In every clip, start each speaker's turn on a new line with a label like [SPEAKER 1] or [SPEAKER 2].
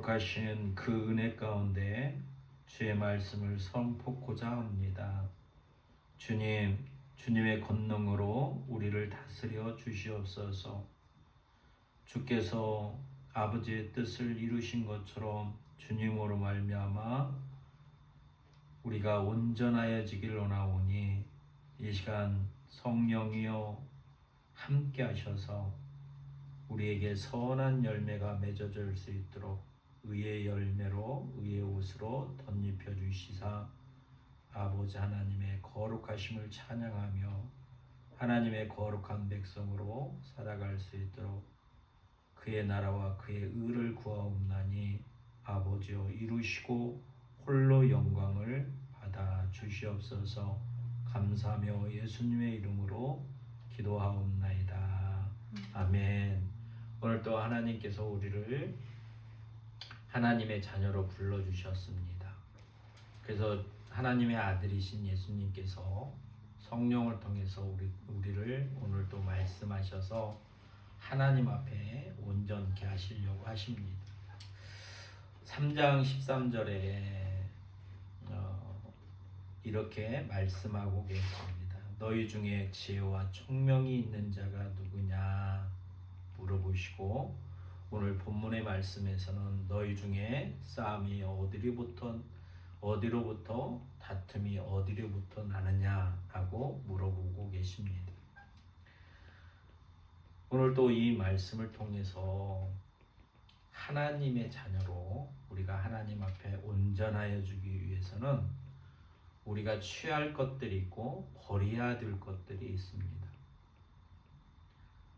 [SPEAKER 1] 거룩하신 그 은혜 가운데 주의 말씀을 선포하고자 합니다. 주님, 주님의 권능으로 우리를 다스려 주시옵소서. 주께서 아버지의 뜻을 이루신 것처럼 주님으로 말미암아 우리가 온전하여지길 원하오니 이 시간 성령이여 함께 하셔서 우리에게 선한 열매가 맺어질 수 있도록 의의 열매로 의의 옷으로 덧입혀 주시사 아버지 하나님의 거룩하심을 찬양하며 하나님의 거룩한 백성으로 살아갈 수 있도록 그의 나라와 그의 의를 구하옵나니 아버지여 이루시고 홀로 영광을 받아 주시옵소서. 감사하며 예수님의 이름으로 기도하옵나이다. 아멘. 오늘 또 하나님께서 우리를 하나님의 자녀로 불러주셨습니다. 그래서 하나님의 아들이신 예수님께서 성령을 통해서 우리를 오늘 또 말씀하셔서 하나님 앞에 온전케 하시려고 하십니다. 3장 13절에 이렇게 말씀하고 계십니다. 너희 중에 지혜와 총명이 있는 자가 누구냐 물어보시고 오늘 본문의 말씀에서는 너희 중에 싸움이 어디로부터 다툼이 어디로부터 나느냐라고 물어보고 계십니다. 오늘 또 이 말씀을 통해서 하나님의 자녀로 우리가 하나님 앞에 온전하여 주기 위해서는 우리가 취할 것들이 있고 버려야 될 것들이 있습니다.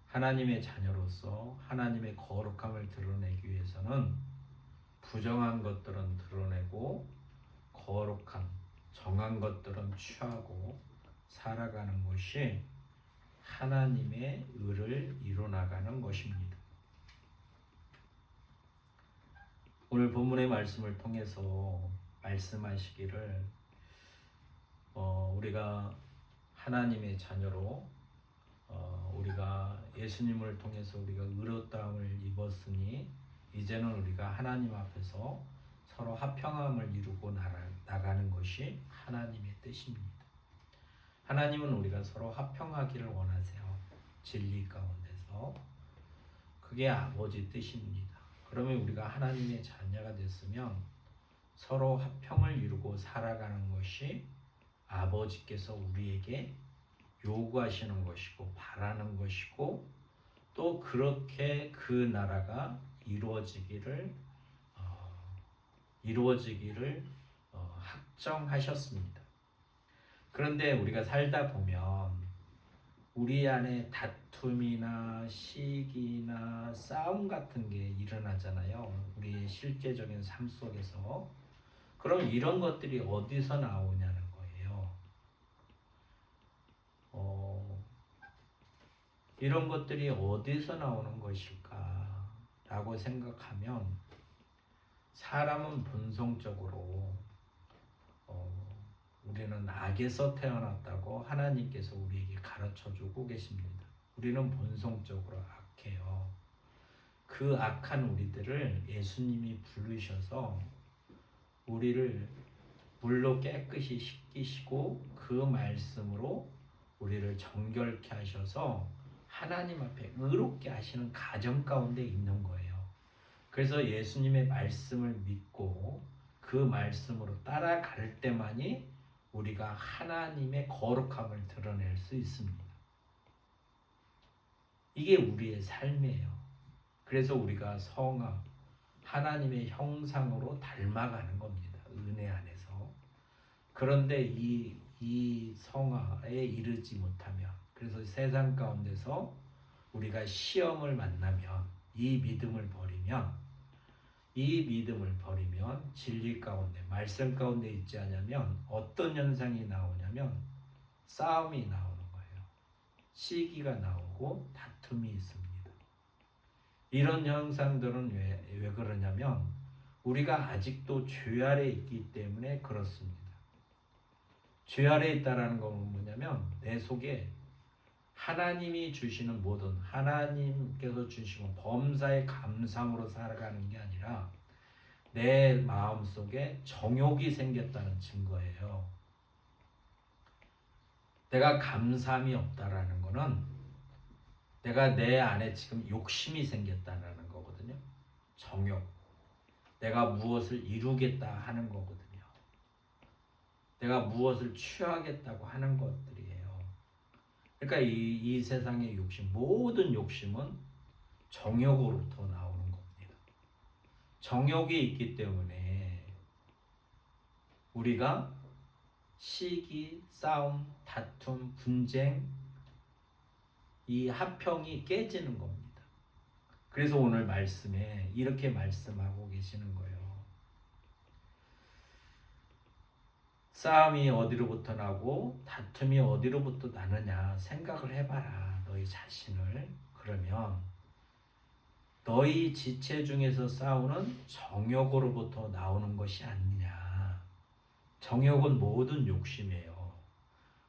[SPEAKER 1] 하나님의 자녀로서 하나님의 거룩함을 드러내기 위해서는 부정한 것들은 드러내고 거룩한 정한 것들은 취하고 살아가는 것이 하나님의 의를 이루어나가는 것입니다. 오늘 본문의 말씀을 통해서 말씀하시기를 우리가 하나님의 자녀로 우리가 예수님을 통해서 우리가 의롭다함을 입었으니 이제는 우리가 하나님 앞에서 서로 화평함을 이루고 나가는 것이 하나님의 뜻입니다. 하나님은 우리가 서로 화평하기를 원하세요. 진리 가운데서. 그게 아버지 뜻입니다. 그러면 우리가 하나님의 자녀가 됐으면 서로 화평을 이루고 살아가는 것이 아버지께서 우리에게 요구하시는 것이고 바라는 것이고 또 그렇게 그 나라가 이루어지기를 확정하셨습니다. 그런데 우리가 살다 보면 우리 안에 다툼이나 시기나 싸움 같은 게 일어나잖아요. 우리의 실제적인 삶 속에서. 그럼 이런 것들이 어디서 나오냐는 거예요. 이런 것들이 어디서 나오는 것일까? 라고 생각하면 사람은 본성적으로 우리는 악에서 태어났다고 하나님께서 우리에게 가르쳐주고 계십니다. 우리는 본성적으로 악해요. 그 악한 우리들을 예수님이 부르셔서 우리를 물로 깨끗이 씻기시고 그 말씀으로 우리를 정결케 하셔서 하나님 앞에 의롭게 하시는 가정 가운데 있는 거예요. 그래서 예수님의 말씀을 믿고 그 말씀으로 따라갈 때만이 우리가 하나님의 거룩함을 드러낼 수 있습니다. 이게 우리의 삶이에요. 그래서 우리가 성화, 하나님의 형상으로 닮아가는 겁니다. 은혜 안에서. 그런데 이 성화에 이르지 못하면, 그래서 세상 가운데서 우리가 시험을 만나면 이 믿음을 버리면 진리 가운데 말씀 가운데 있지 않으면 어떤 현상이 나오냐면 싸움이 나오는 거예요. 시기가 나오고 다툼이 있습니다. 이런 현상들은 왜 그러냐면 우리가 아직도 죄 아래 있기 때문에 그렇습니다. 죄 아래 있다라는 건 뭐냐면 내 속에 하나님이 주시는 모든 하나님께서 주시는 범사의 감상으로 살아가는 게 아니라 내 마음속에 정욕이 생겼다는 증거예요. 내가 감사함이 없다라는 거는 내가 내 안에 지금 욕심이 생겼다는 거거든요. 정욕. 내가 무엇을 이루겠다 하는 거거든요. 내가 무엇을 취하겠다고 하는 것들이에요. 그러니까 이 세상의 욕심, 모든 욕심은 정욕으로부터 나오는 겁니다. 정욕이 있기 때문에 우리가 시기, 싸움, 다툼, 분쟁, 이 화평이 깨지는 겁니다. 그래서 오늘 말씀에 이렇게 말씀하고 계시는 거예요. 싸움이 어디로부터 나고 다툼이 어디로부터 나느냐 생각을 해봐라. 너희 자신을. 그러면 너희 지체 중에서 싸우는 정욕으로부터 나오는 것이 아니냐. 정욕은 모든 욕심이에요.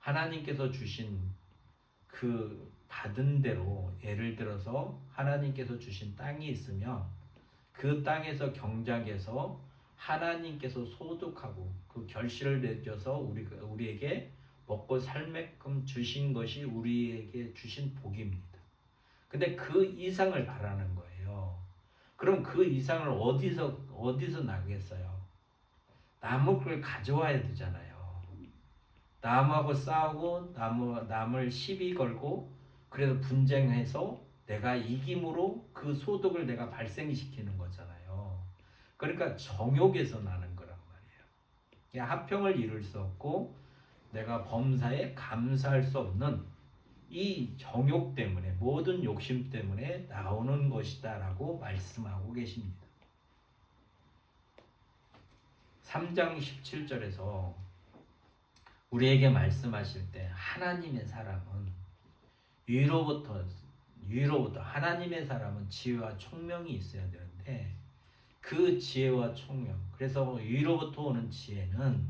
[SPEAKER 1] 하나님께서 주신 그 받은 대로, 예를 들어서 하나님께서 주신 땅이 있으면 그 땅에서 경작해서 하나님께서 소득하고 그 결실을 맺어서 우리에게 먹고 살만큼 주신 것이 우리에게 주신 복입니다. 근데 그 이상을 바라는 거예요. 그럼 그 이상을 어디서 나겠어요? 남을 가져와야 되잖아요. 남하고 싸우고 남을 시비 걸고 그래서 분쟁해서 내가 이김으로 그 소득을 내가 발생시키는 거잖아요. 그러니까 정욕에서 나는 거란 말이에요. 화평을 이룰 수 없고 내가 범사에 감사할 수 없는 이 정욕 때문에, 모든 욕심 때문에 나오는 것이다 라고 말씀하고 계십니다. 3장 17절에서 우리에게 말씀하실 때 하나님의 사람은 위로부터 하나님의 사람은 지혜와 총명이 있어야 되는데 그 지혜와 총명, 그래서 위로부터 오는 지혜는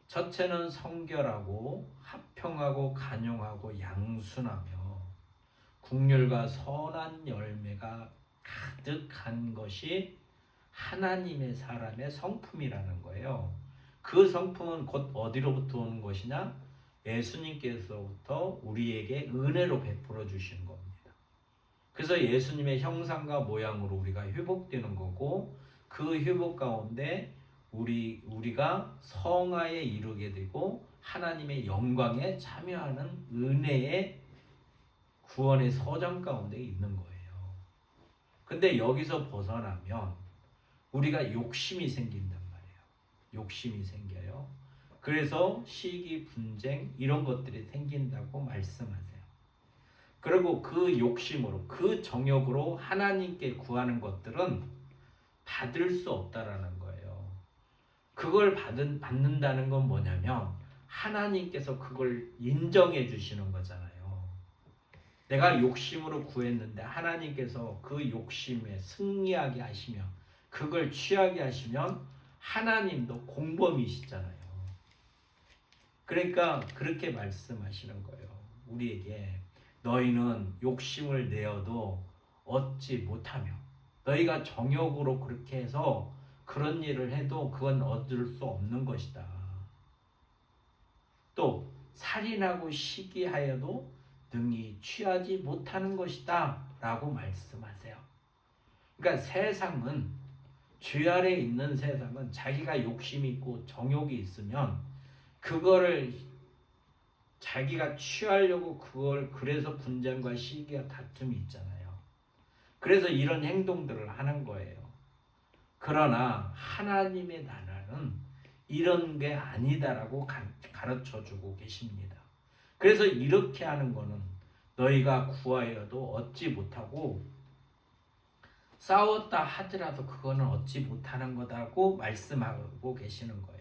[SPEAKER 1] 첫째는 성결하고 화평하고 간용하고 양순하며 국률과 선한 열매가 가득한 것이 하나님의 사람의 성품이라는 거예요. 그 성품은 곧 어디로부터 오는 것이냐? 예수님께서부터 우리에게 은혜로 베풀어 주시는 겁니다. 그래서 예수님의 형상과 모양으로 우리가 회복되는 거고, 그 회복 가운데 우리가 성화에 이르게 되고 하나님의 영광에 참여하는 은혜의 구원의 서정 가운데 있는 거예요. 근데 여기서 벗어나면 우리가 욕심이 생긴단 말이에요. 욕심이 생겨요. 그래서 시기, 분쟁 이런 것들이 생긴다고 말씀하세요. 그리고 그 욕심으로, 그 정욕으로 하나님께 구하는 것들은 받을 수 없다라는 거예요. 그걸 받는다는 건 뭐냐면 하나님께서 그걸 인정해 주시는 거잖아요. 내가 욕심으로 구했는데 하나님께서 그 욕심에 승리하게 하시며 그걸 취하게 하시면 하나님도 공범이시잖아요. 그러니까 그렇게 말씀하시는 거예요. 우리에게 너희는 욕심을 내어도 얻지 못하며, 너희가 정욕으로 그렇게 해서 그런 일을 해도 그건 얻을 수 없는 것이다. 또 살인하고 시기하여도 능히 취하지 못하는 것이다 라고 말씀하세요. 그러니까 세상은, 죄 아래 있는 세상은 자기가 욕심이 있고 정욕이 있으면 그거를 자기가 취하려고 그래서 분쟁과 시기와 다툼이 있잖아요. 그래서 이런 행동들을 하는 거예요. 그러나 하나님의 나라는 이런 게 아니다라고 가르쳐 주고 계십니다. 그래서 이렇게 하는 거는 너희가 구하여도 얻지 못하고 싸웠다 하더라도 그거는 얻지 못하는 거다고 말씀하고 계시는 거예요.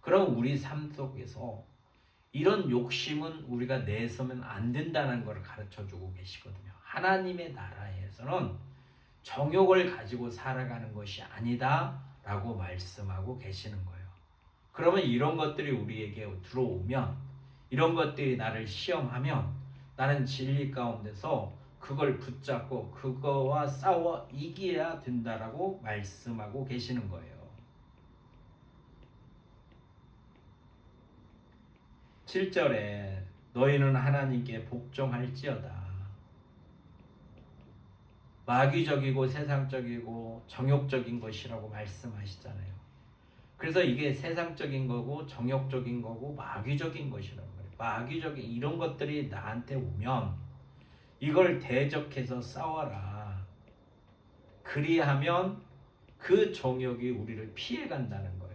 [SPEAKER 1] 그럼 우리 삶 속에서 이런 욕심은 우리가 내서면 안 된다는 걸 가르쳐 주고 계시거든요. 하나님의 나라에서는 정욕을 가지고 살아가는 것이 아니다 라고 말씀하고 계시는 거예요. 그러면 이런 것들이 우리에게 들어오면, 이런 것들이 나를 시험하면 나는 진리 가운데서 그걸 붙잡고 그거와 싸워 이겨야 된다라고 말씀하고 계시는 거예요. 7절에 너희는 하나님께 복종할지어다. 마귀적이고 세상적이고 정욕적인 것이라고 말씀하시잖아요. 그래서 이게 세상적인 거고 정욕적인 거고 마귀적인 것이란 말이에요. 마귀적인 이런 것들이 나한테 오면 이걸 대적해서 싸워라. 그리하면 그 정욕이 우리를 피해 간다는 거예요.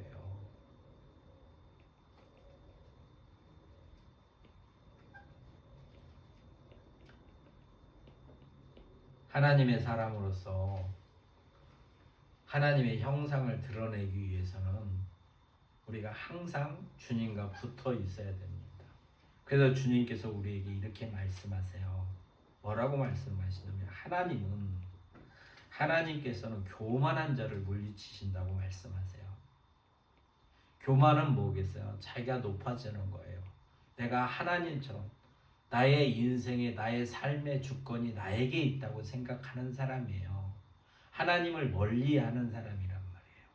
[SPEAKER 1] 하나님의 사람으로서 하나님의 형상을 드러내기 위해서는 우리가 항상 주님과 붙어 있어야 됩니다. 그래서 주님께서 우리에게 이렇게 말씀하세요. 뭐라고 말씀하시냐면 하나님께서는 교만한 자를 물리치신다고 말씀하세요. 교만은 뭐겠어요? 자기가 높아지는 거예요. 내가 하나님처럼 나의 인생에 나의 삶의 주권이 나에게 있다고 생각하는 사람이에요. 하나님을 멀리하는 사람이란 말이에요.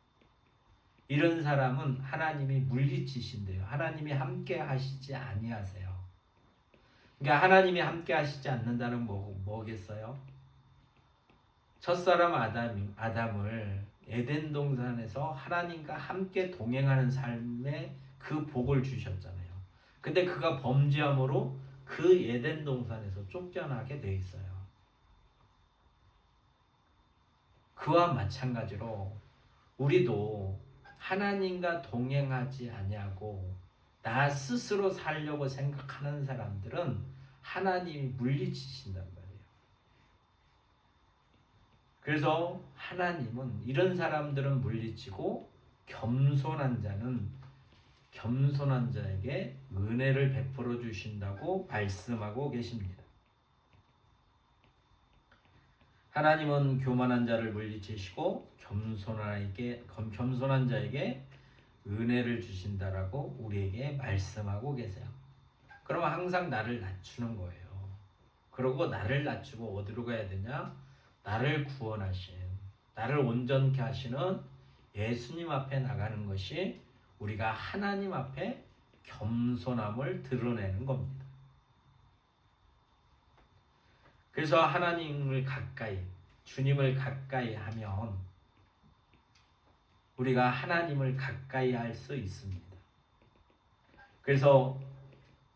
[SPEAKER 1] 이런 사람은 하나님이 물리치신대요. 하나님이 함께 하시지 아니하세요. 그러니까 하나님이 함께 하시지 않는다는 뭐겠어요? 첫사람 아담을 에덴 동산에서 하나님과 함께 동행하는 삶에 그 복을 주셨잖아요. 근데 그가 범죄함으로 그 에덴 동산에서 쫓겨나게 돼 있어요. 그와 마찬가지로 우리도 하나님과 동행하지 아니하고 나 스스로 살려고 생각하는 사람들은 하나님이 물리치신단 말이에요. 그래서 하나님은 이런 사람들은 물리치고 겸손한 자에게 은혜를 베풀어 주신다고 말씀하고 계십니다. 하나님은 교만한 자를 물리치시고 겸손한 자에게 은혜를 주신다라고 우리에게 말씀하고 계세요. 그러면 항상 나를 낮추는 거예요. 그러고 나를 낮추고 어디로 가야 되냐? 나를 구원하신, 나를 온전케 하시는 예수님 앞에 나가는 것이 우리가 하나님 앞에 겸손함을 드러내는 겁니다. 그래서 주님을 가까이 하면 우리가 하나님을 가까이 할 수 있습니다. 그래서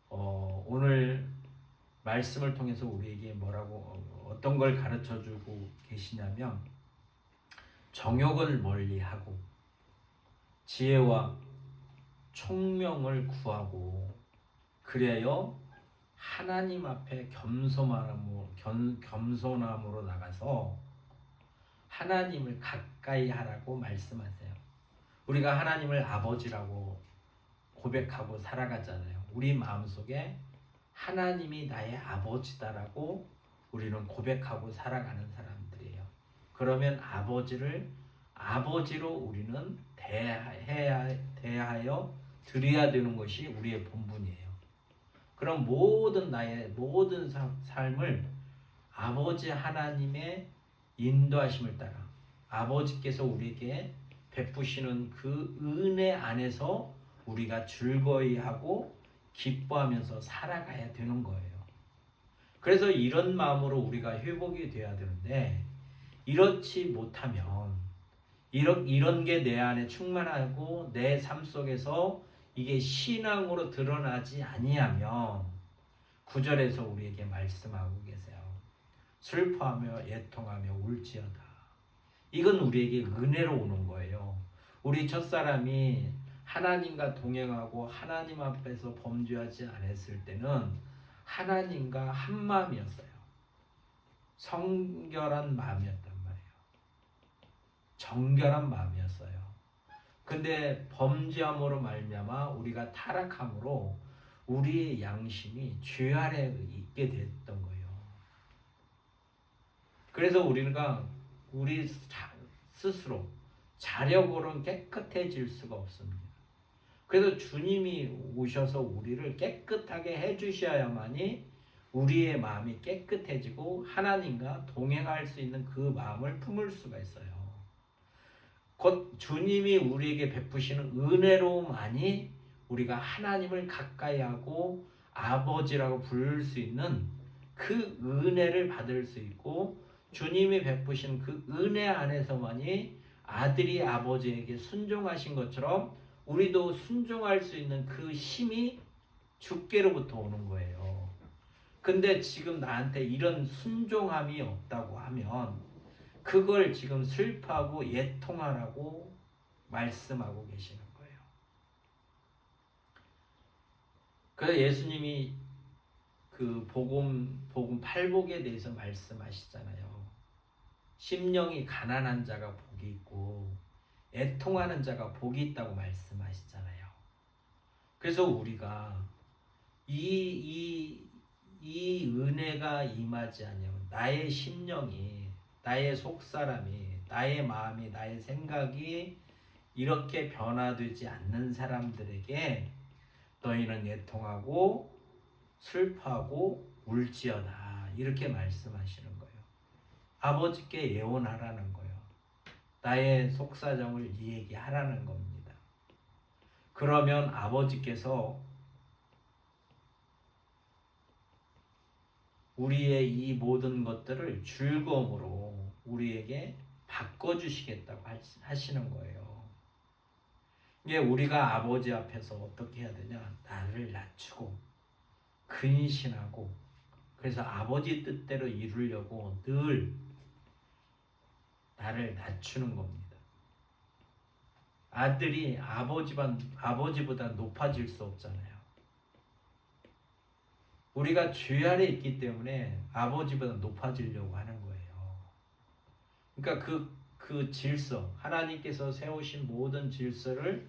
[SPEAKER 1] 오늘 말씀을 통해서 우리에게 어떤 걸 가르쳐 주고 계시냐면 정욕을 멀리하고 지혜와 총명을 구하고 그래야 하나님 앞에 겸손함으로 나가서 하나님을 가까이 하라고 말씀하세요. 우리가 하나님을 아버지라고 고백하고 살아가잖아요. 우리 마음속에 하나님이 나의 아버지다라고 우리는 고백하고 살아가는 사람들이에요. 그러면 아버지로 우리는 대하여 드려야 되는 것이 우리의 본분이에요. 그럼 나의 모든 삶을 아버지 하나님의 인도하심을 따라 아버지께서 우리에게 베푸시는 그 은혜 안에서 우리가 즐거이 하고 기뻐하면서 살아가야 되는 거예요. 그래서 이런 마음으로 우리가 회복이 돼야 되는데 이렇지 못하면 이런 게 내 안에 충만하고 내 삶 속에서 이게 신앙으로 드러나지 아니하면 9절에서 우리에게 말씀하고 계세요. 슬퍼하며 애통하며 울지어다. 이건 우리에게 은혜로 오는 거예요. 우리 첫사람이 하나님과 동행하고 하나님 앞에서 범죄하지 않았을 때는 하나님과 한 마음이었어요. 성결한 마음이었단 말이에요. 정결한 마음이었어요. 근데 범죄함으로 말미암아 우리가 타락함으로 우리의 양심이 죄 아래 있게 됐던 거예요. 그래서 우리 스스로 자력으로는 깨끗해질 수가 없습니다. 그래서 주님이 오셔서 우리를 깨끗하게 해주셔야만이 우리의 마음이 깨끗해지고 하나님과 동행할 수 있는 그 마음을 품을 수가 있어요. 곧 주님이 우리에게 베푸시는 은혜로만이 우리가 하나님을 가까이 하고 아버지라고 부를 수 있는 그 은혜를 받을 수 있고, 주님이 베푸신 그 은혜 안에서만이 아들이 아버지에게 순종하신 것처럼 우리도 순종할 수 있는 그 힘이 주께로부터 오는 거예요. 근데 지금 나한테 이런 순종함이 없다고 하면 그걸 지금 슬퍼하고 애통하라고 말씀하고 계시는 거예요. 그래서 예수님이 그 복음 팔복에 대해서 말씀하시잖아요. 심령이 가난한 자가 복이 있고 애통하는 자가 복이 있다고 말씀하시잖아요. 그래서 우리가 이 은혜가 임하지 않으면 나의 심령이, 나의 속사람이, 나의 마음이, 나의 생각이 이렇게 변화되지 않는 사람들에게 너희는 애통하고 슬퍼하고 울지어다, 이렇게 말씀하시는 거예요. 아버지께 예언하라는 거예요. 나의 속사정을 이야기하라는 겁니다. 그러면 아버지께서 우리의 이 모든 것들을 즐거움으로 우리에게 바꿔주시겠다고 하시는 거예요. 이게 우리가 아버지 앞에서 어떻게 해야 되냐? 나를 낮추고 근신하고, 그래서 아버지 뜻대로 이루려고 늘 나를 낮추는 겁니다. 아들이 아버지보다 높아질 수 없잖아요. 우리가 죄 아래 있기 때문에 아버지보다 높아지려고 하는 거예요. 그러니까 그 질서, 하나님께서 세우신 모든 질서를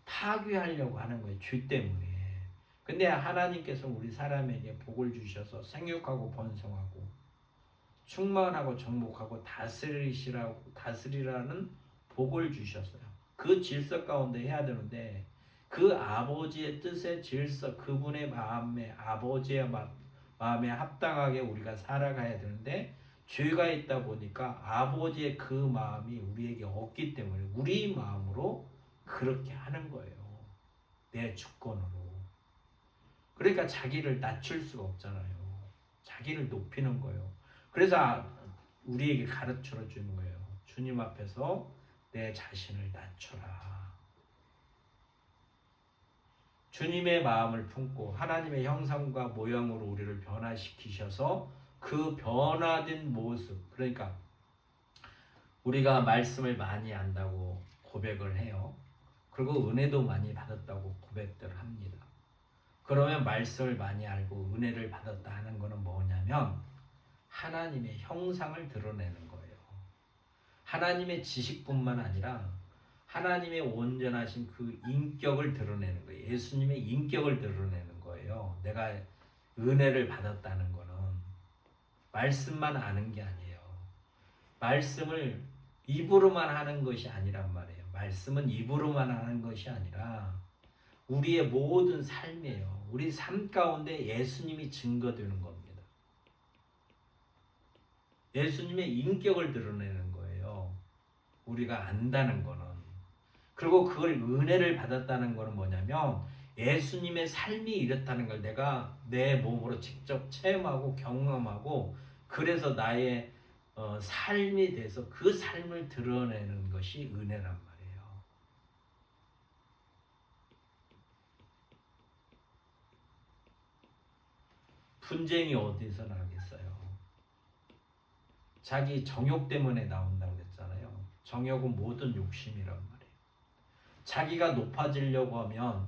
[SPEAKER 1] 파괴하려고 하는 거예요. 죄 때문에. 근데 하나님께서 우리 사람에게 복을 주셔서 생육하고 번성하고 충만하고 정복하고 다스리라는 복을 주셨어요. 그 질서 가운데 해야 되는데, 그 아버지의 뜻의 질서, 그분의 아버지의 마음에 합당하게 우리가 살아가야 되는데, 죄가 있다 보니까 아버지의 그 마음이 우리에게 없기 때문에 우리 마음으로 그렇게 하는 거예요. 내 주권으로. 그러니까 자기를 낮출 수가 없잖아요. 자기를 높이는 거예요. 그래서 우리에게 가르쳐 주는 거예요. 주님 앞에서 내 자신을 낮춰라. 주님의 마음을 품고 하나님의 형상과 모양으로 우리를 변화시키셔서 그 변화된 모습, 그러니까 우리가 말씀을 많이 안다고 고백을 해요. 그리고 은혜도 많이 받았다고 고백들을 합니다. 그러면 말씀을 많이 알고 은혜를 받았다 하는 것은 뭐냐면 하나님의 형상을 드러내는 거예요. 하나님의 지식뿐만 아니라 하나님의 온전하신 그 인격을 드러내는 거예요. 예수님의 인격을 드러내는 거예요. 내가 은혜를 받았다는 거는 말씀만 아는 게 아니에요. 말씀을 입으로만 하는 것이 아니란 말이에요. 말씀은 입으로만 하는 것이 아니라 우리의 모든 삶이에요. 우리 삶 가운데 예수님이 증거되는 겁니다. 예수님의 인격을 드러내는 거예요. 우리가 안다는 거는. 그리고 그걸 은혜를 받았다는 거는 뭐냐면 예수님의 삶이 이렇다는 걸 내가 내 몸으로 직접 체험하고 경험하고, 그래서 나의 삶이 돼서 그 삶을 드러내는 것이 은혜란 말이에요. 분쟁이 어디서 나겠어요? 자기 정욕 때문에 나온다고 그랬잖아요. 정욕은 모든 욕심이란 말이에요. 자기가 높아지려고 하면,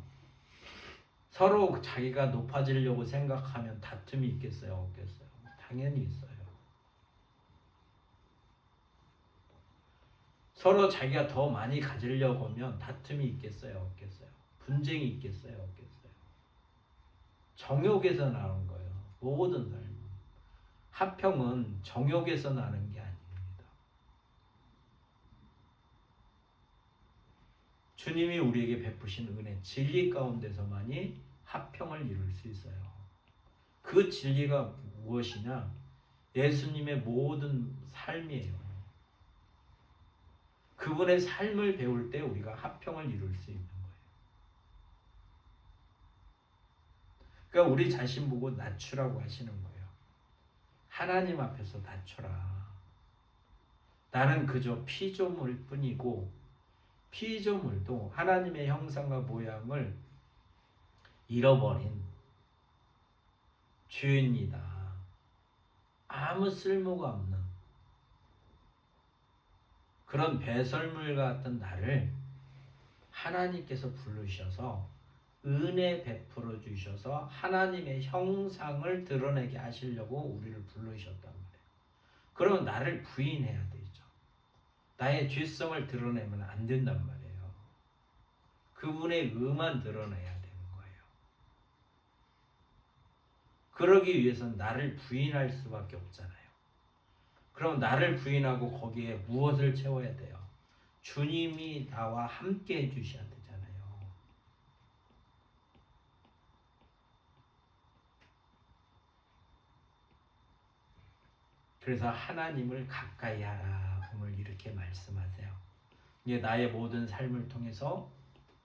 [SPEAKER 1] 서로 자기가 높아지려고 생각하면 다툼이 있겠어요? 없겠어요? 당연히 있어요. 서로 자기가 더 많이 가지려고 하면 다툼이 있겠어요? 없겠어요? 분쟁이 있겠어요? 없겠어요? 정욕에서 나온 거예요. 모든 삶. 화평은 정욕에서 나는 게 아닙니다. 주님이 우리에게 베푸신 은혜, 진리 가운데서만이 화평을 이룰 수 있어요. 그 진리가 무엇이냐? 예수님의 모든 삶이에요. 그분의 삶을 배울 때 우리가 화평을 이룰 수 있는 거예요. 그러니까 우리 자신 보고 낮추라고 하시는 거예요. 하나님 앞에서 낮춰라. 나는 그저 피조물 뿐이고 피조물도 하나님의 형상과 모양을 잃어버린 죄인이다. 아무 쓸모가 없는 그런 배설물 같은 나를 하나님께서 부르셔서 은혜 베풀어 주셔서 하나님의 형상을 드러내게 하시려고 우리를 부르셨단 말이에요. 그러면 나를 부인해야 되죠. 나의 죄성을 드러내면 안 된단 말이에요. 그분의 의만 드러내야 되는 거예요. 그러기 위해서는 나를 부인할 수밖에 없잖아요. 그럼 나를 부인하고 거기에 무엇을 채워야 돼요? 주님이 나와 함께 해주셔야 되잖아요. 그래서 하나님을 가까이 하라. 오늘 이렇게 말씀하세요. 이게 나의 모든 삶을 통해서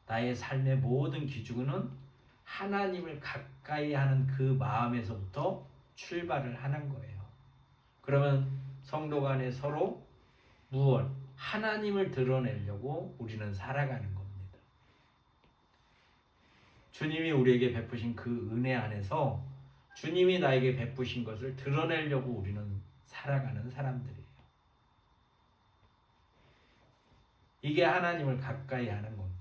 [SPEAKER 1] 나의 삶의 모든 기준은 하나님을 가까이 하는 그 마음에서부터 출발을 하는 거예요. 그러면 성도 간에 서로 무엇? 하나님을 드러내려고 우리는 살아가는 겁니다. 주님이 우리에게 베푸신 그 은혜 안에서 주님이 나에게 베푸신 것을 드러내려고 우리는 살아가는 사람들이에요. 이게 하나님을 가까이 하는 겁니다.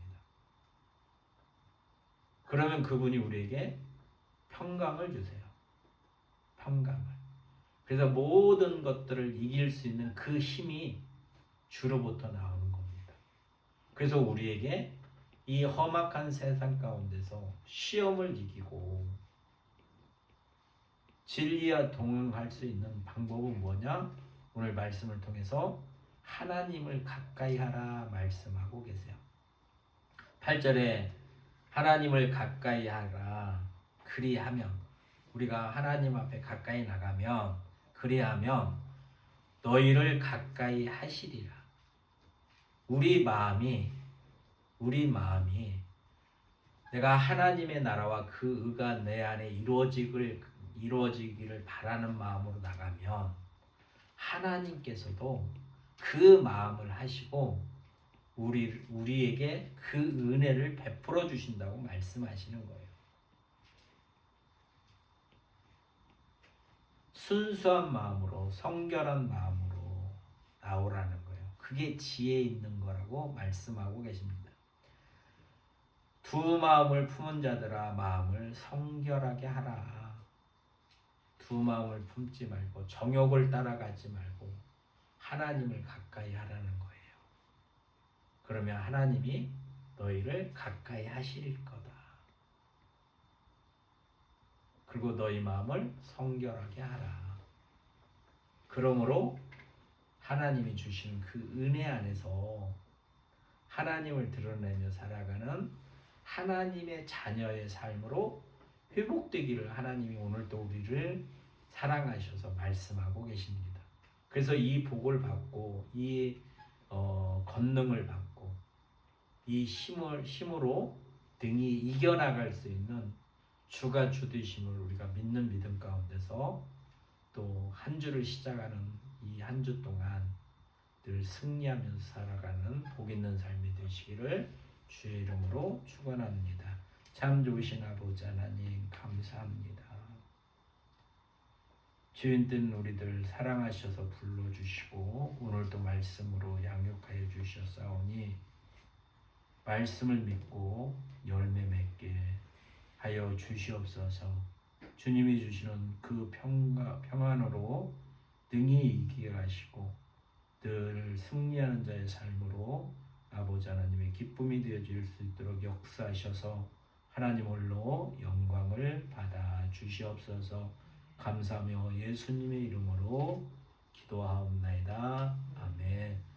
[SPEAKER 1] 그러면 그분이 우리에게 평강을 주세요. 평강을. 그래서 모든 것들을 이길 수 있는 그 힘이 주로부터 나오는 겁니다. 그래서 우리에게 이 험악한 세상 가운데서 시험을 이기고 진리와 동행할 수 있는 방법은 뭐냐? 오늘 말씀을 통해서 하나님을 가까이 하라 말씀하고 계세요. 8절에 하나님을 가까이 하라. 그리하면 우리가 하나님 앞에 가까이 나가면 그리하면 너희를 가까이 하시리라. 우리 마음이 내가 하나님의 나라와 그 의가 내 안에 이루어지기를 바라는 마음으로 나가면 하나님께서도 그 마음을 하시고 우리에게 그 은혜를 베풀어 주신다고 말씀하시는 거예요. 순수한 마음으로 성결한 마음으로 나오라는 거예요. 그게 지혜 있는 거라고 말씀하고 계십니다. 두 마음을 품은 자들아 마음을 성결하게 하라. 두 마음을 품지 말고 정욕을 따라가지 말고 하나님을 가까이 하라는 거예요. 그러면 하나님이 너희를 가까이 하실 거다. 그리고 너희 마음을 성결하게 하라. 그러므로 하나님이 주시는 그 은혜 안에서 하나님을 드러내며 살아가는 하나님의 자녀의 삶으로 회복되기를 하나님이 오늘도 우리를 사랑하셔서 말씀하고 계십니다. 그래서 이 복을 받고 이 권능을 받고 이 힘으로 등이 이겨나갈 수 있는 주가 주 되심을 우리가 믿는 믿음 가운데서 또 한 주를 시작하는 이 한 주 동안 늘 승리하면서 살아가는 복 있는 삶이 되시기를 주의 이름으로 축원합니다. 참 좋으신 아버지 하나님 감사합니다. 주인된 우리들 사랑하셔서 불러주시고 오늘도 말씀으로 양육하여 주셨사오니 말씀을 믿고 열매 맺게 하여 주시옵소서. 주님이 주시는 그 평안으로 능히 이기게 하시고 늘 승리하는 자의 삶으로 아버지 하나님의 기쁨이 되어질 수 있도록 역사하셔서 하나님 홀로 영광을 받아 주시옵소서. 감사하며 예수님의 이름으로 기도하옵나이다. 아멘.